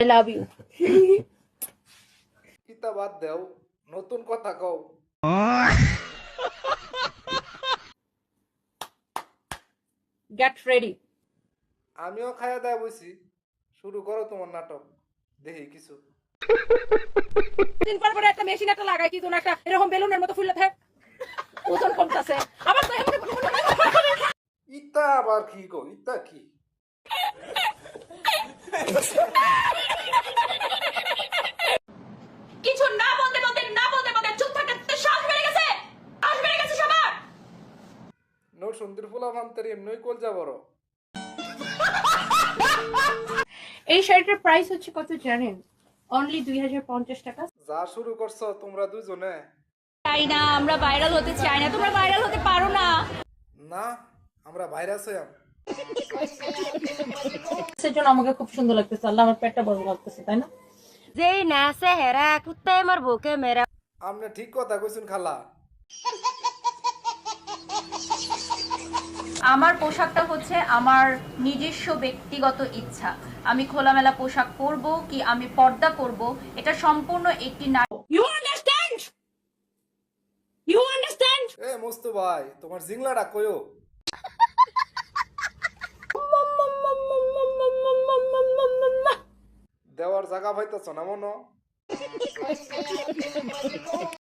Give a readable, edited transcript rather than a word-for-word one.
I love you. কিতা বাদ দেও নতুন কথা কও Get ready. আমিও খায়া দেয়া বইছি শুরু করো তোমার নাটক দেখি কিছু দিন পর পর একটা মেশিন একটা লাগাই কি একটা এরকম বেলুনের মতো ফুললে থাকে ওজন কমতাছে আবার তো ইতা আবার কি কও ইতা কি কিছু না বলতে বলতে চুপ থাকতে শ্বাস বেড়ে গেছে সবার নোট সুন্দর ফুলা ভান্তার এমনই কল যা বড় এই শার্টের প্রাইস হচ্ছে কত জানেন? অনলি 2050 টাকা। যা শুরু করছো তোমরা দুজনে চাই না আমরা ভাইরাল হতে চাই না, তোমরা ভাইরাল হতে পারো না। না আমরা ভাইরাস হইয়াম সেজন্য আমাকে খুব সুন্দর লাগতেছে, আল্লাহ আমার পেটটা বড় লাগতেছে, তাই না? যেই নাচে হেরা কুত্তায় আমার বুকে মেরা। আপনি ঠিক কথা কইছেন খালা আমার পোশাকটা হচ্ছে আমার নিজস্ব ব্যক্তিগত ইচ্ছা। আমি খোলামেলা পোশাক পরব কি আমি পর্দা করব, এটা সম্পূর্ণ একটি You understand? You understand? এ মস্তু ভাই তোমার জিংলাটা কইও দেওয়ার জায়গা পাইতেছ না মনো